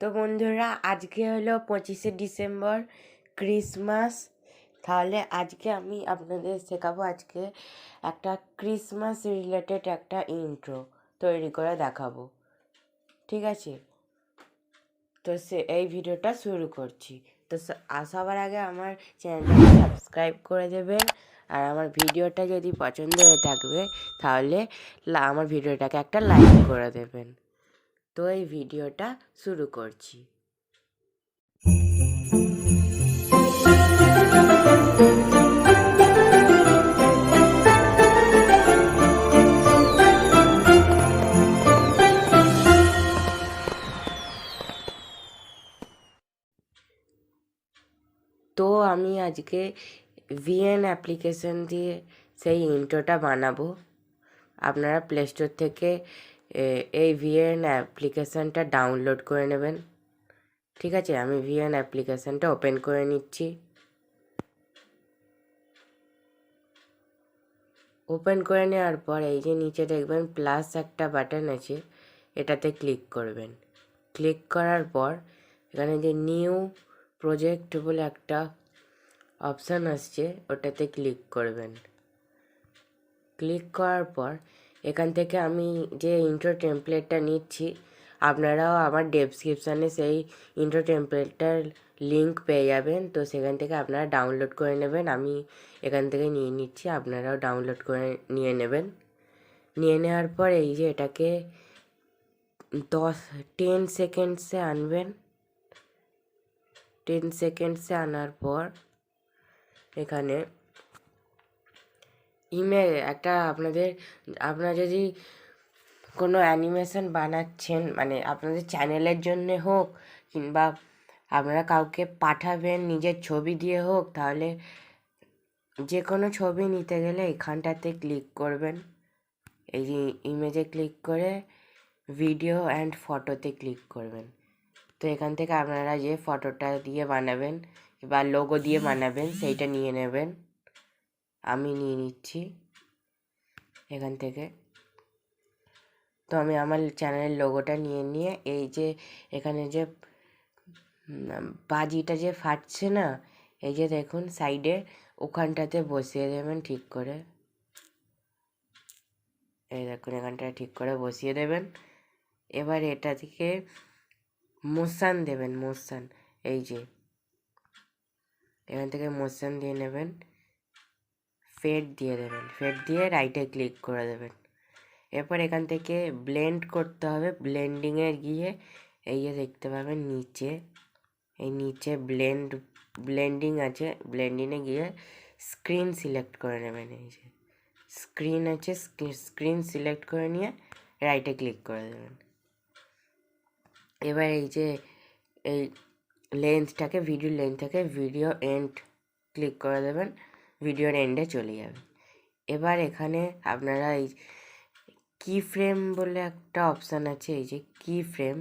তো বন্ধুরা, আজকে হলো 25শে ডিসেম্বর, ক্রিসমাস। তাহলে আজকে আমি আপনাদের শেখাবো আজকে একটা ক্রিসমাস রিলেটেড একটা ইন্ট্রো তৈরি করে দেখাবো। ঠিক আছে, তো এই ভিডিওটা শুরু করছি। তো সবার আগে আমার চ্যানেলটাকে সাবস্ক্রাইব করে দেবেন, আর আমার ভিডিওটা যদি পছন্দ হয়ে থাকবে তাহলে আমার ভিডিওটাকে একটা লাইক করে দেবেন। তো এই ভিডিওটা শুরু করছি। তো আমি আজকে ভিএন অ্যাপ্লিকেশন দিয়ে সেই ইন্ট্রোটা বানাবো। আপনারা প্লে স্টোর থেকে এই ভিএন অ্যাপ্লিকেশানটা ডাউনলোড করে নেবেন। ঠিক আছে, আমি ভিএন অ্যাপ্লিকেশানটা ওপেন করে নিচ্ছি। ওপেন করে নেওয়ার পর এই যে নিচে দেখবেন প্লাস একটা বাটন আছে, এটাতে ক্লিক করবেন। ক্লিক করার পর এখানে যে নিউ প্রজেক্ট বলে একটা অপশান আসছে, ওটাতে ক্লিক করবেন। ক্লিক করার পর এখান থেকে আমি যে ইন্ট্রো টেমপ্লেটটা নিচ্ছি, আপনারাও আমার ডেসক্রিপশানে সেই ইন্ট্রো টেমপ্লেটটার লিঙ্ক পেয়ে যাবেন। তো সেখান থেকে আপনারা ডাউনলোড করে নেবেন। আমি এখান থেকে নিয়ে নিচ্ছি, আপনারাও ডাউনলোড করে নিয়ে নেবেন। নিয়ে নেওয়ার পর এই যে এটাকে 10 সেকেন্ডসে আনবেন। 10 সেকেন্ডসে আনার পর এখানে ইমেল একটা আপনারা যদি কোনো অ্যানিমেশন বানাচ্ছেন, মানে আপনাদের চ্যানেলের জন্যে হোক কিংবা আপনারা কাউকে পাঠাবেন নিজের ছবি দিয়ে হোক, তাহলে যে কোনো ছবি নিতে গেলে এখানটাতে ক্লিক করবেন। এই যে ইমেজে ক্লিক করে ভিডিও অ্যান্ড ফটোতে ক্লিক করবেন। তো এখান থেকে আপনারা যে ফটোটা দিয়ে বানাবেন বা লোগো দিয়ে বানাবেন সেইটা নিয়ে নেবেন। আমি নিয়ে নিচ্ছি এখান থেকে। তো আমি আমার চ্যানেলের লোগোটা নিয়ে এই যে এখানে যে বাজিটা যে ফাটছে না, এই যে দেখুন সাইডে, ওখানটাতে বসিয়ে দেবেন ঠিক করে। এই দেখুন এখানটায় ঠিক করে বসিয়ে দেবেন। এবার এটা থেকে মোশান দেবেন, মোশান এই যে এখান থেকে মোশান দিয়ে নেবেন, ফেড দিয়ে দেবেন, ফেড দিয়ে রাইটে ক্লিক করে দেবেন। এরপর এখান থেকে ব্লেন্ড করতে হবে। ব্লেন্ডিংয়ে গিয়ে এই যে দেখতে পাবেন নিচে, এই নিচে ব্লেন্ডিং আছে, ব্লেন্ডিংয়ে গিয়ে স্ক্রিন সিলেক্ট করে নেবেন। এই যে স্ক্রিন আছে, স্ক্রিন সিলেক্ট করে নিয়ে রাইটে ক্লিক করে দেবেন। এবার এই যে এই লেন্থটাকে, ভিডিও লেন্থটাকে ভিডিও এন্ড ক্লিক করে দেবেন, ভিডিওর এন্ডে চলে যাবে। এবার এখানে আপনারা এই কি ফ্রেম বলে একটা অপশান আছে, এই যে কি ফ্রেম,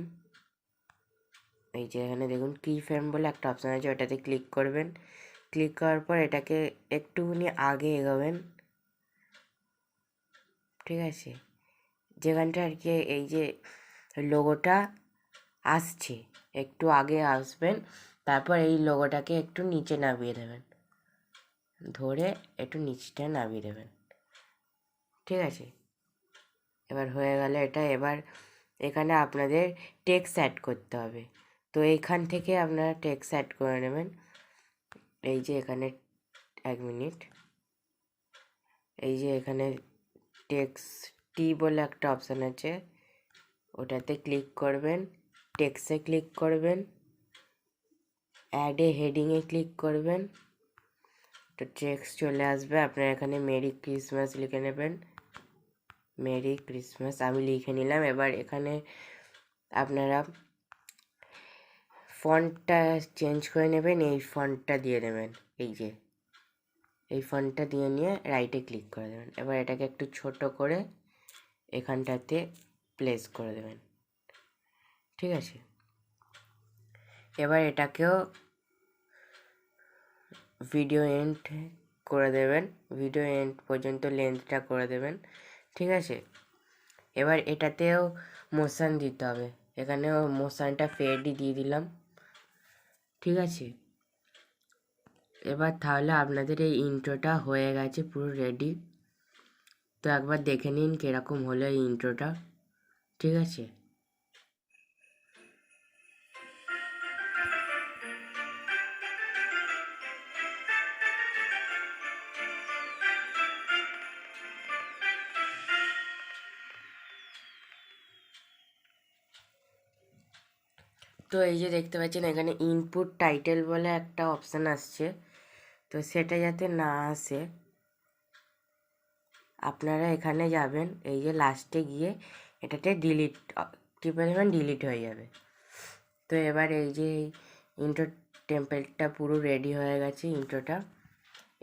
এই যে এখানে দেখুন কি ফ্রেম বলে একটা অপশান আছে, ওটাতে ক্লিক করবেন। ক্লিক করার পর এটাকে একটুখানি আগে এগোবেন। ঠিক আছে, যেখানটা আর কি এই যে লোগোটা আসছে একটু আগে আসবেন, তারপর এই লোগোটাকে একটু নিচে নামিয়ে দেবেন, ধরে একটু নিচটা নামিয়ে দেবেন। ঠিক আছে, এবার হয়ে গেল এটা। এবার এখানে আপনাদের টেক্সট অ্যাড করতে হবে। তো এইখান থেকে আপনারা টেক্সট অ্যাড করে নেবেন। এই যে এখানে 1 মিনিট, এই যে এখানে টেক্সট বলে একটা অপশান আছে, ওটাতে ক্লিক করবেন, টেক্সটে ক্লিক করবেন, অ্যাডে হেডিংয়ে ক্লিক করবেন, তো টেক্সট চলে আসবে। আপনারা এখানে মেরি ক্রিসমাস লিখে নেবেন, মেরি ক্রিসমাস আমি লিখে নিলাম। এবার এখানে আপনারা ফন্টটা চেঞ্জ করে নেবেন, এই ফন্টটা দিয়ে দেবেন, এই যে এই ফন্টটা দিয়ে নিয়ে রাইটে ক্লিক করে দেবেন। এবার এটাকে একটু ছোট করে এখানটাতে প্লেস করে দেবেন। ঠিক আছে, এবার এটাকেও ভিডিও এন্ড করে দেবেন, ভিডিও এন্ড পর্যন্ত লেন্থটা করে দেবেন। ঠিক আছে, এবার এটাতেও মোশন দিতে হবে। এখানে মোশনটা ফেডই দিয়ে দিলাম, ঠিক আছে। এবার তাহলে আপনাদের এই ইন্ট্রোটা হয়ে গেছে, পুরো রেডি। তো একবার দেখে নিন কীরকম হলো এই ইন্ট্রোটা, ঠিক আছে। তো এই যে দেখতে পাচ্ছেন এখানে ইনপুট টাইটেল বলে একটা অপশান আসছে, তো সেটা যাতে না আসে আপনারা এখানে যাবেন, এই যে লাস্টে গিয়ে এটাতে ডিলিট টিপে দেবেন, ডিলিট হয়ে যাবে। তো এবার এই যে ইন্ট্রো টেমপ্লেটটা পুরো রেডি হয়ে গেছে ইন্ট্রোটা,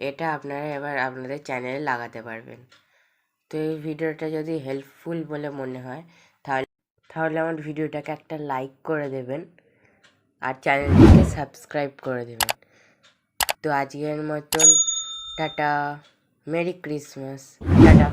এটা আপনারা এবার আপনাদের চ্যানেলে লাগাতে পারবেন। তো এই ভিডিওটা যদি হেল্পফুল বলে মনে হয় তাহলে আমার ভিডিওটাকে একটা লাইক করে দেবেন আর চ্যানেলটিকে সাবস্ক্রাইব করে দেবেন। তো আজকের মতন টাটা, মেরি ক্রিসমাস, টাটা।